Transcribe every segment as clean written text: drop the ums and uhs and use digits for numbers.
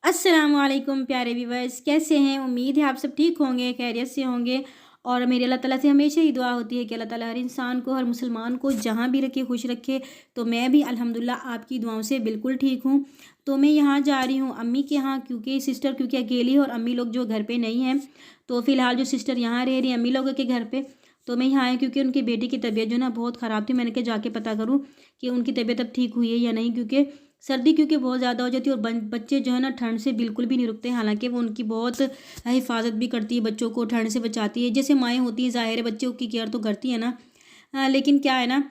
अस्सलामुअलैकुम प्यारे व्यूवर्स, कैसे हैं? उम्मीद है आप सब ठीक होंगे, खैरियत से होंगे। और मेरी अल्लाह ताला से हमेशा ही दुआ होती है कि अल्लाह ताला हर इंसान को, हर मुसलमान को जहाँ भी रखे खुश रखे। तो मैं भी अल्हम्दुलिल्लाह आपकी दुआओं से बिल्कुल ठीक हूँ। तो मैं यहाँ जा रही हूँ अम्मी के यहाँ, क्योंकि सिस्टर क्योंकि अकेली है और अम्मी लोग जो घर पे नहीं हैं। तो फ़िलहाल जो सिस्टर यहाँ रह रही है अम्मी लोगों के घर पे। तो मैं यहाँ आई क्योंकि उनकी बेटी की तबीयत जो है ना बहुत ख़राब थी। मैंने कहा जाके पता करूँ कि उनकी तबीयत अब ठीक हुई है या नहीं, क्योंकि सर्दी क्योंकि बहुत ज़्यादा हो जाती है और बच्चे जो है ना ठंड से बिल्कुल भी नहीं रुकते। हालांकि वो उनकी बहुत हिफाजत भी करती है, बच्चों को ठंड से बचाती है। जैसे माएँ होती हैं, ज़ाहिर है बच्चों की केयर तो करती है ना। लेकिन क्या है ना,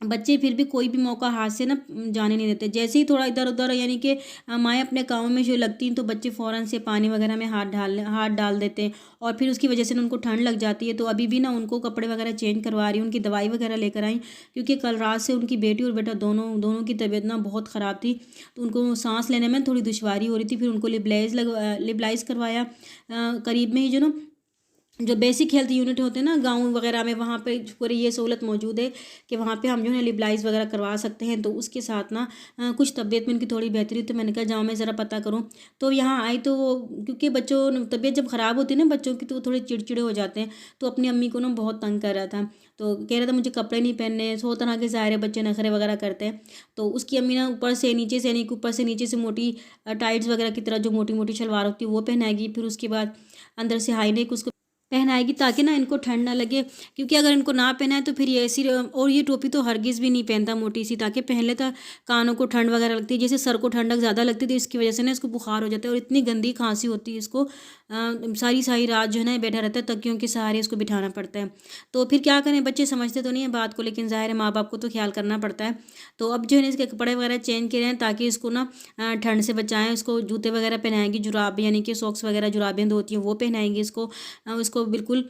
बच्चे फिर भी कोई भी मौका हाथ से ना जाने नहीं देते। जैसे ही थोड़ा इधर उधर यानी कि माएँ अपने काम में जो लगती हैं तो बच्चे फ़ौरन से पानी वगैरह में हाथ डाल देते हैं। और फिर उसकी वजह से ना उनको ठंड लग जाती है। तो अभी भी ना उनको कपड़े वगैरह चेंज करवा रही हूँ, उनकी दवाई वगैरह लेकर आई, क्योंकि कल रात से उनकी बेटी और बेटा दोनों दोनों की तबीयत ना बहुत ख़राब थी। तो उनको सांस लेने में थोड़ी दुश्वारी हो रही थी। फिर उनको लिबलाइज करवाया करीब में ही जो ना जो बेसिक हेल्थ यूनिट होते हैं ना गाँव वगैरह में, वहाँ पे पूरी ये सहूलत मौजूद है कि वहाँ पे हम जो है लिबलाइज वगैरह करवा सकते हैं। तो उसके साथ ना कुछ तबीयत में उनकी थोड़ी बेहतरी, तो मैंने कहा जाओ मैं ज़रा पता करूँ। तो यहाँ आई तो क्योंकि बच्चों तबीयत जब ख़राब होती है ना बच्चों की, तो वो थोड़े चिड़चिड़े हो जाते हैं। तो अपनी अम्मी को ना बहुत तंग कर रहा था। तो कह रहा था मुझे कपड़े नहीं पहनने, सौ तरह के ज़ाहिर है बच्चे नखरे वगैरह करते हैं। तो उसकी अम्मी ना ऊपर से नीचे से यानी कि ऊपर से नीचे से मोटी टाइट्स वगैरह की तरह जो मोटी मोटी शलवार होती है वो पहनाएगी। फिर उसके बाद अंदर से हाई नेक उसको पहनाएगी, ताकि ना इनको ठंड ना लगे। क्योंकि अगर इनको ना पहनाए तो फिर ये ऐसी और ये टोपी तो हरगिज़ भी नहीं पहनता मोटी सी, ताकि पहन लेता। कानों को ठंड वगैरह लगती है, जैसे सर को ठंडक ज़्यादा लगती थी, इसकी वजह से ना इसको बुखार हो जाता है और इतनी गंदी खांसी होती है इसको। सारी सारी रात जो है ना ये बैठा रहता है, तकियों के सहारे इसको बिठाना पड़ता है। तो फिर क्या करें, बच्चे समझते तो नहीं है बात को, लेकिन ज़ाहिर है माँ बाप को तो ख्याल करना पड़ता है। तो अब जो है ना इसके कपड़े वगैरह चेंज किए हैं ताकि इसको ना ठंड से बचाएं। उसको जूते वगैरह पहनाएंगी, जुराब यानी कि सॉक्स वगैरह जुराबें जो होती हैं वो पहनाएंगी इसको। उसको बिल्कुल।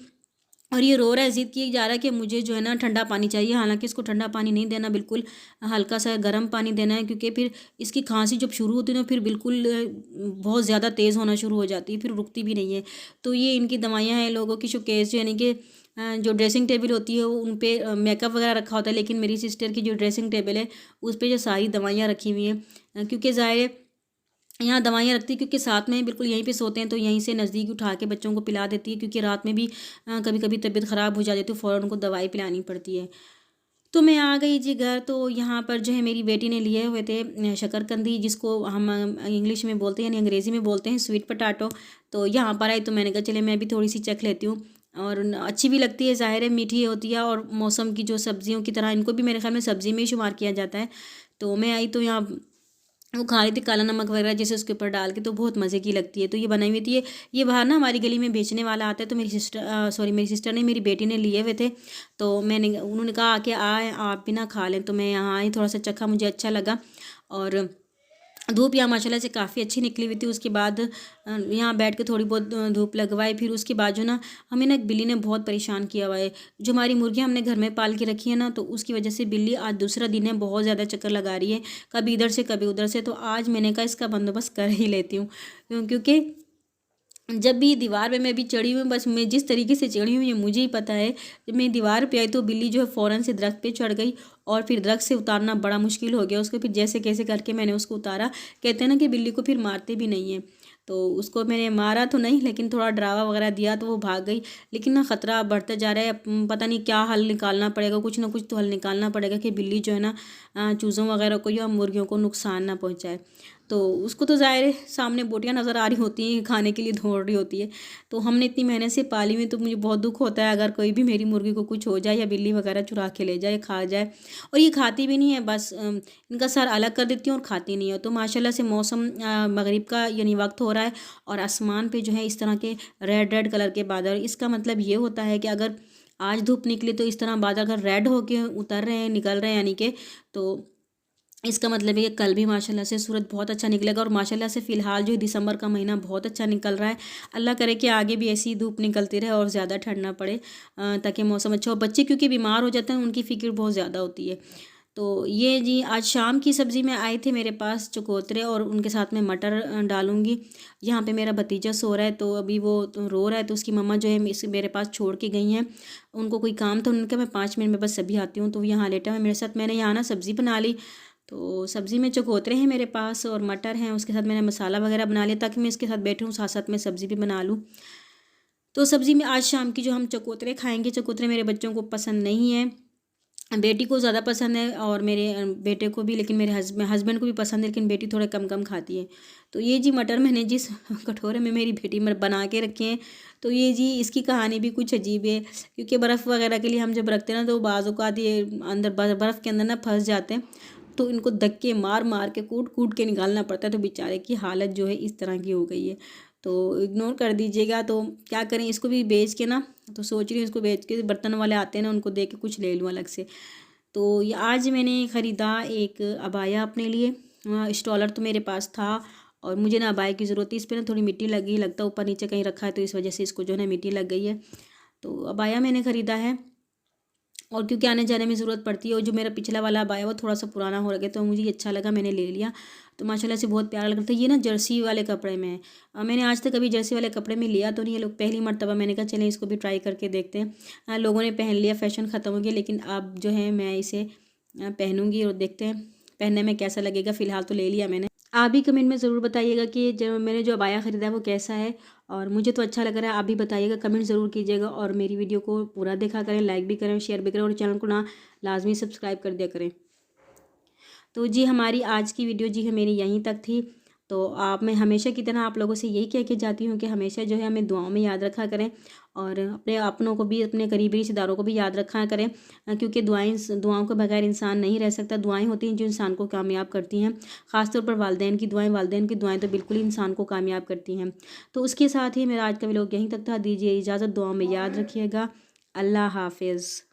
और ये रो रहा है, ज़िद किए जा रहा है कि मुझे जो है ना ठंडा पानी चाहिए। हालांकि इसको ठंडा पानी नहीं देना, बिल्कुल हल्का सा गर्म पानी देना है, क्योंकि फिर इसकी खांसी जब शुरू होती है ना फिर बिल्कुल बहुत ज़्यादा तेज़ होना शुरू हो जाती है, फिर रुकती भी नहीं है। तो ये इनकी दवाइयाँ हैं। लोगों की शोकेस यानी कि जो ड्रेसिंग टेबल होती है वो उन पर मेकअप वगैरह रखा होता है, लेकिन मेरी सिस्टर की जो ड्रेसिंग टेबल है उस पर जो सारी दवाइयाँ रखी हुई हैं, क्योंकि ज़ाहिर है यहाँ दवाइयाँ रखती है, क्योंकि साथ में बिल्कुल यहीं पे सोते हैं। तो यहीं से नज़दीक उठा के बच्चों को पिला देती है, क्योंकि रात में भी कभी कभी तबीयत ख़राब हो जाती है तो फ़ौरन उनको दवाई पिलानी पड़ती है। तो मैं आ गई जी घर। तो यहाँ पर जो है मेरी बेटी ने लिए हुए थे शकरकंदी, जिसको हम इंग्लिश में बोलते हैं यानी अंग्रेज़ी में बोलते हैं स्वीट पटाटो। तो यहाँ पर आई तो मैंने कहा चले मैं भी थोड़ी सी चख लेती हूँ। और अच्छी भी लगती है, ज़ाहिर है मीठी होती है और मौसम की जो सब्जियों की तरह इनको भी मेरे ख्याल में सब्ज़ी में ही शुमार किया जाता है। तो मैं आई तो यहाँ वो खा रही थी काला नमक वगैरह जैसे उसके ऊपर डाल के, तो बहुत मज़े की लगती है। तो ये बनाई हुई थी, ये बाहर ना हमारी गली में बेचने वाला आता है। तो मेरी सिस्टर ने मेरी बेटी ने लिए हुए थे। तो उन्होंने कहा कि आए आप भी ना खा लें। तो मैं यहाँ आई, थोड़ा सा चखा, मुझे अच्छा लगा। और धूप यहाँ माशाल्लाह से काफ़ी अच्छी निकली हुई थी। उसके बाद यहाँ बैठ के थोड़ी बहुत धूप लगवाई। फिर उसके बाद जो ना हमें ना एक बिल्ली ने बहुत परेशान किया हुआ है। जो हमारी मुर्गियाँ हमने घर में पाल के रखी है ना, तो उसकी वजह से बिल्ली आज दूसरा दिन है बहुत ज़्यादा चक्कर लगा रही है, कभी इधर से कभी उधर से। तो आज मैंने कहा इसका बंदोबस्त कर ही लेती हूँ, क्योंकि जब भी दीवार पे मैं भी चढ़ी हुई हूँ, बस मैं जिस तरीके से चढ़ी हुई हूँ मुझे ही पता है। जब मैं दीवार पे आई तो बिल्ली जो है फ़ौरन से दरख्त पे चढ़ गई, और फिर दरख्त से उतारना बड़ा मुश्किल हो गया उसको। फिर जैसे कैसे करके मैंने उसको उतारा। कहते हैं ना कि बिल्ली को फिर मारते भी नहीं है। तो उसको मैंने मारा तो नहीं, लेकिन थोड़ा डरावा वगैरह दिया तो वो भाग गई। लेकिन ना ख़तरा बढ़ता जा रहा है। अब पता नहीं क्या हल निकालना पड़ेगा, कुछ ना कुछ तो हल निकालना पड़ेगा कि बिल्ली जो है ना चूज़ों वगैरह को या मुर्गियों को नुकसान ना पहुँचाए। तो उसको तो ज़ाहिर है सामने बोटियाँ नज़र आ रही होती हैं, खाने के लिए दौड़ रही होती है। तो हमने इतनी मेहनत से पाली हुई, तो मुझे बहुत दुख होता है अगर कोई भी मेरी मुर्गी को कुछ हो जाए या बिल्ली वगैरह चुरा के ले जाए, खा जाए। और ये खाती भी नहीं है, बस इनका सर अलग कर देती हूँ और खाती नहीं है। तो माशाल्लाह से मौसम मगरिब का यानी वक्त हो रहा है, और आसमान पे जो है इस तरह के रेड रेड कलर के बादल। इसका मतलब ये होता है कि अगर आज धूप निकली तो इस तरह बादल अगर रेड होके उतर रहे हैं, निकल रहे हैं यानी कि, तो इसका मतलब है कि कल भी माशाल्लाह से सूरज बहुत अच्छा निकलेगा। और माशाल्लाह से फ़िलहाल जो दिसंबर का महीना बहुत अच्छा निकल रहा है। अल्लाह करे कि आगे भी ऐसी धूप निकलती रहे और ज़्यादा ठंड ना पड़े, ताकि मौसम अच्छा हो। बच्चे क्योंकि बीमार हो जाते हैं उनकी फ़िक्र बहुत ज़्यादा होती है। तो ये जी आज शाम की सब्ज़ी में आए थे मेरे पास चकोतरे, और उनके साथ में मटर डालूँगी। यहाँ पे मेरा भतीजा सो रहा है, तो अभी वो तो रो रहा है, तो उसकी मम्मा जो है मेरे पास छोड़ के गई हैं। उनको कोई काम था, उन्होंने कहा मैं 5 मिनट में बस अभी आती हूँ। तो वो यहाँ लेटा है मेरे साथ। मैंने यहाँ ना सब्ज़ी बना ली। तो सब्ज़ी में चकोतरे हैं मेरे पास और मटर हैं, उसके साथ मैंने मसाला वगैरह बना लिया ताकि मैं इसके साथ बैठूँ साथ साथ में सब्ज़ी भी बना लूँ। तो सब्ज़ी में आज शाम की जो हम चकोतरे खाएंगे, चकोतरे मेरे बच्चों को पसंद नहीं है, बेटी को ज़्यादा पसंद है और मेरे बेटे को भी, लेकिन मेरे हस्बैंड को भी पसंद है, लेकिन बेटी थोड़े कम कम खाती है। तो ये जी मटर मैंने जिस कटोरे में मेरी बेटी बना के रखे हैं, तो ये जी इसकी कहानी भी कुछ अजीब है, क्योंकि बर्फ़ वगैरह के लिए हम जब रखते हैं ना तो बाज़ों का ये अंदर बर्फ़ के अंदर ना फंस जाते हैं, तो इनको धक्के मार मार के कूट कूट के निकालना पड़ता है। तो बेचारे की हालत जो है इस तरह की हो गई है, तो इग्नोर कर दीजिएगा। तो क्या करें, इसको भी बेच के ना, तो सोच रही हूँ इसको बेच के बर्तन वाले आते हैं ना उनको दे के कुछ ले लूँ अलग से। तो ये आज मैंने ख़रीदा एक अबाया अपने लिए। स्टॉलर तो मेरे पास था और मुझे ना अबाया की ज़रूरत थी, इस पर ना थोड़ी मिट्टी लगी, लगता है ऊपर नीचे कहीं रखा है तो इस वजह से इसको जो है ना मिट्टी लग गई है। तो अबाया मैंने ख़रीदा है, और क्योंकि आने जाने में ज़रूरत पड़ती है, और जो मेरा पिछला वाला अबाया वो थोड़ा सा पुराना हो गया, तो मुझे ये अच्छा लगा, मैंने ले लिया। तो माशाल्लाह से बहुत प्यारा लगता है। ये ना जर्सी वाले कपड़े में है। मैंने आज तक कभी जर्सी वाले कपड़े में लिया तो नहीं, ये लोग पहली मर्तबा मैंने कहा चलें इसको भी ट्राई करके देखते हैं। लोगों ने पहन लिया, फ़ैशन ख़त्म हो गया, लेकिन अब जो है मैं इसे पहनूंगी और देखते हैं पहनने में कैसा लगेगा। फ़िलहाल तो ले लिया मैंने। आप भी कमेंट में ज़रूर बताइएगा कि जो अबाया ख़रीदा है वो कैसा है, और मुझे तो अच्छा लग रहा है। आप भी बताइएगा, कमेंट ज़रूर कीजिएगा, और मेरी वीडियो को पूरा देखा करें, लाइक भी करें, शेयर भी करें, और चैनल को ना लाजमी सब्सक्राइब कर दिया करें। तो जी हमारी आज की वीडियो जी है मेरी यहीं तक थी। तो मैं हमेशा की तरह आप लोगों से यही कह के जाती हूँ कि हमेशा जो है हमें दुआओं में याद रखा करें, और अपने अपनों को भी, अपने करीबी रिश्तेदारों को भी याद रखा करें, क्योंकि दुआओं के बगैर इंसान नहीं रह सकता। दुआएं होती हैं जो इंसान को कामयाब करती हैं, ख़ासतौर पर वालिदैन की दुआएं तो बिल्कुल ही इंसान को कामयाब करती हैं। तो उसके साथ ही मेरा आज का व्लॉग यहीं तक था। दीजिए इजाज़त, दुआओं में याद रखिएगा। अल्लाह हाफिज़।